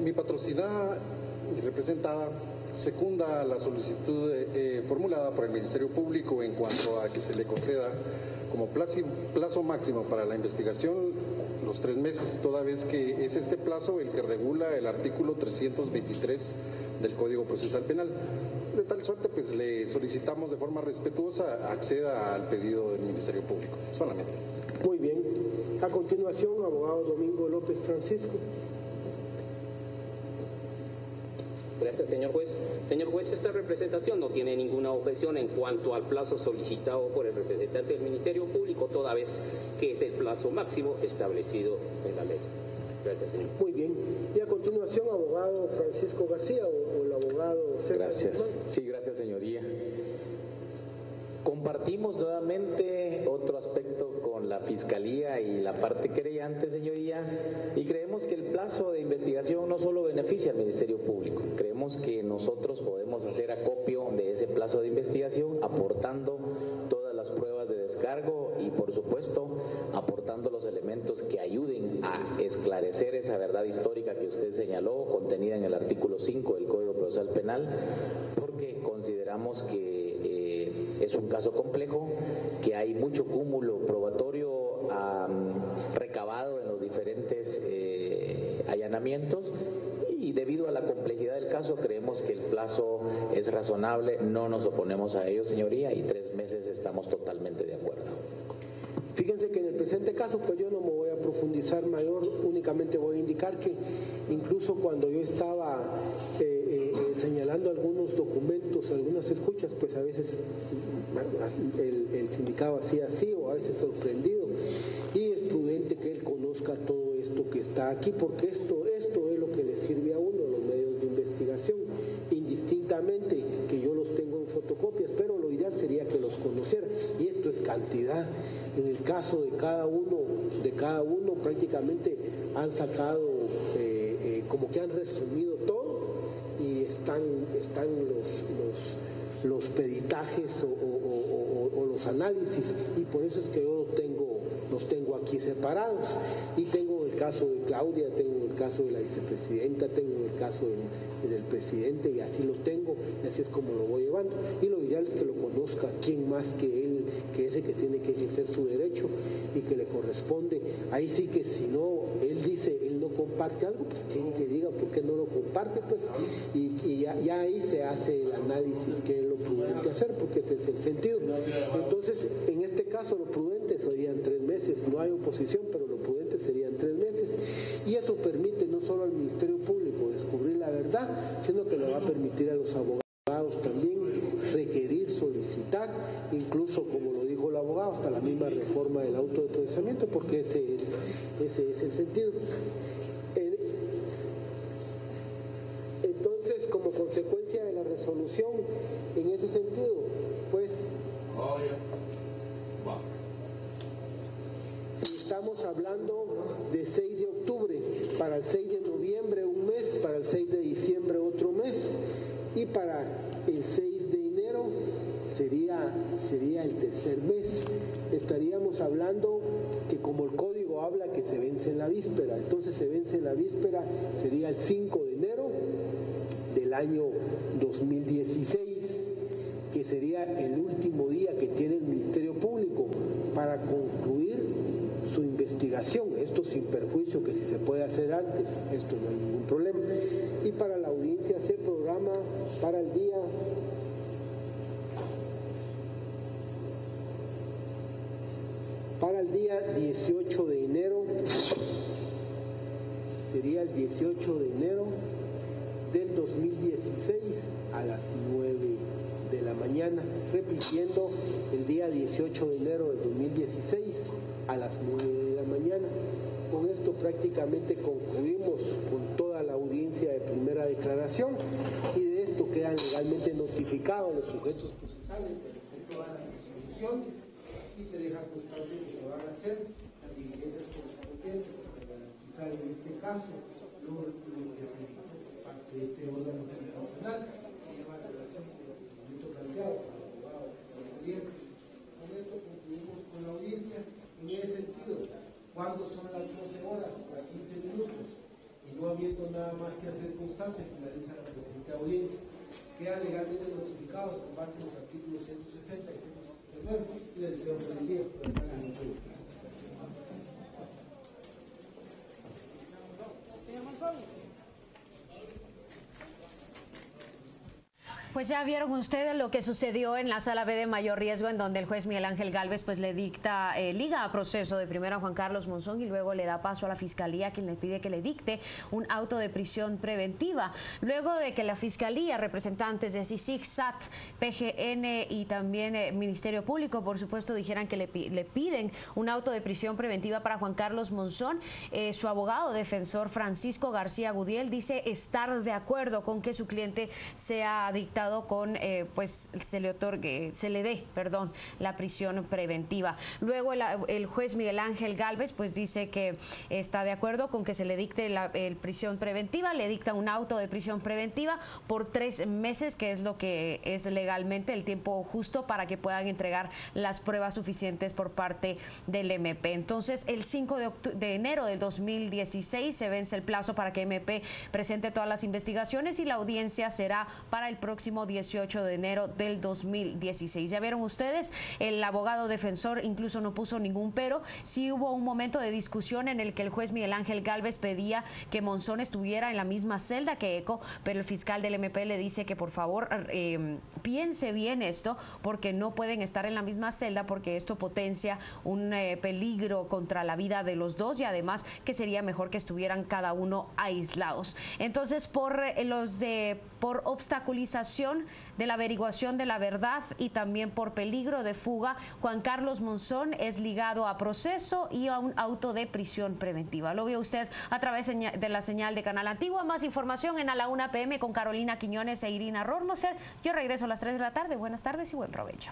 Mi patrocinada y representada secunda la solicitud formulada por el Ministerio Público en cuanto a que se le conceda como plazo máximo para la investigación los 3 meses, toda vez que es este plazo el que regula el artículo 323 del Código Procesal Penal. De tal suerte, pues le solicitamos de forma respetuosa acceda al pedido del Ministerio Público, solamente. Muy bien. A continuación, abogado Domingo López Francisco. Gracias, señor juez. Señor juez, esta representación no tiene ninguna objeción en cuanto al plazo solicitado por el representante del Ministerio Público, toda vez que es el plazo máximo establecido en la ley. Gracias, señor. Muy bien. Y a continuación, abogado Francisco García o el abogado César. Gracias. Sí, gracias, señoría. Compartimos nuevamente otro aspecto con la Fiscalía y la parte querellante, señoría, y creemos que el plazo de investigación no solo beneficia al Ministerio Público, creemos que nosotros podemos hacer acopio de ese plazo de investigación aportando todas las pruebas de descargo y, por supuesto, aportando los elementos que ayuden a esclarecer esa verdad histórica que usted señaló, contenida en el artículo 5 del Código Procesal Penal, porque consideramos que es un caso complejo, que hay mucho cúmulo probatorio recabado en los diferentes allanamientos, y debido a la complejidad del caso creemos que el plazo es razonable, no nos oponemos a ello, señoría, y 3 meses estamos totalmente de acuerdo. Fíjense que en el presente caso, pues yo no me voy a profundizar mayor, únicamente voy a indicar que incluso cuando yo estaba señalando algunos documentos, algunas escuchas, pues a veces el sindicado hacía así o a veces sorprendido, y es prudente que él conozca todo esto que está aquí, porque esto es lo que le sirve a uno, los medios de investigación, indistintamente que yo los tengo en fotocopias, pero lo ideal sería que los conociera, y esto es cantidad. En el caso de cada uno prácticamente han sacado, como que han resumido todo, y están los peritajes o los análisis, y por eso es que yo los tengo aquí separados, y tengo el caso de Claudia, tengo el caso de la vicepresidenta, tengo el caso del presidente, y así lo tengo, y así es como lo voy llevando, y lo ideal es que lo conozca quién más que él, que ese que tiene que ejercer su derecho y que le corresponde. Ahí sí que si no, él dice, él no comparte algo, pues quien que diga por qué no lo comparte, pues, y ya ahí se hace el análisis que es lo prudente hacer, porque ese es el sentido. Entonces, en este caso lo prudente serían 3 meses, no no hay oposición, pero lo prudente serían 3 meses. Y eso permite no solo al Ministerio Público descubrir la verdad, sino que le va a permitir a los abogados también requerir, solicitar, incluso como lo dijo el abogado, hasta la misma reforma del auto de procesamiento, porque ese es el sentido. Entonces, como consecuencia de la resolución, en ese sentido, pues, si estamos hablando de 6 de octubre, para el 6 de noviembre un mes, para el 6 de diciembre otro mes, y para el 6 de enero sería el tercer mes. Estaríamos hablando que como el código habla que se vence en la víspera, entonces se vence en la víspera, sería el 5 de enero del año 2016, que sería el último día que tiene el Ministerio Público para concluir su investigación, esto sin perjuicio que si se puede hacer antes, esto no hay ningún problema. Y para la audiencia se programa para el día 18 de enero, sería el 18 de enero del 2016 a las 9 de la mañana, repitiendo el día 18 de enero del 2016 a las 9 de la mañana. Con esto prácticamente concluimos con toda la audiencia de primera declaración y de esto quedan legalmente notificados los sujetos procesales de todas las resoluciones y se deja constancia que se van a hacer las diligencias correspondientes para garantizar en este caso lo que se dijo por parte de este órgano internacional que lleva relación con el procedimiento planteado por el abogado de. Con esto concluimos con la audiencia en ese sentido. Cuando son las 12 horas para 15 minutos y no habiendo nada más que hacer constancia, finaliza la presente audiencia. Quedan legalmente notificados con base en los artículos 160 y 169 y les deseo feliz día. Pues ya vieron ustedes lo que sucedió en la Sala B de mayor riesgo, en donde el juez Miguel Ángel Gálvez pues le liga a proceso de primero a Juan Carlos Monzón y luego le da paso a la Fiscalía, quien le pide que le dicte un auto de prisión preventiva. Luego de que la Fiscalía, representantes de CICIG, SAT, PGN y también Ministerio Público, por supuesto, dijeran que le piden un auto de prisión preventiva para Juan Carlos Monzón, su abogado defensor Francisco García Gudiel dice estar de acuerdo con que su cliente sea dictado con pues se le dé la prisión preventiva. Luego el juez Miguel Ángel Gálvez pues dice que está de acuerdo con que se le dicte la prisión preventiva, le dicta un auto de prisión preventiva por 3 meses, que es lo que es legalmente el tiempo justo para que puedan entregar las pruebas suficientes por parte del MP. Entonces el 5 de enero del 2016 se vence el plazo para que MP presente todas las investigaciones y la audiencia será para el próximo 18 de enero del 2016. Ya vieron ustedes, el abogado defensor incluso no puso ningún pero. Sí hubo un momento de discusión en el que el juez Miguel Ángel Gálvez pedía que Monzón estuviera en la misma celda que ECO, pero el fiscal del MP le dice que por favor piense bien esto, porque no pueden estar en la misma celda, porque esto potencia un peligro contra la vida de los dos y además que sería mejor que estuvieran cada uno aislados. Entonces, por obstaculización de la averiguación de la verdad y también por peligro de fuga, Juan Carlos Monzón es ligado a proceso y a un auto de prisión preventiva. Lo vio usted a través de la señal de Canal Antigua. Más información en A la 1 p.m. con Carolina Quiñones e Irina Rormoser. Yo regreso a las 3 de la tarde. Buenas tardes y buen provecho.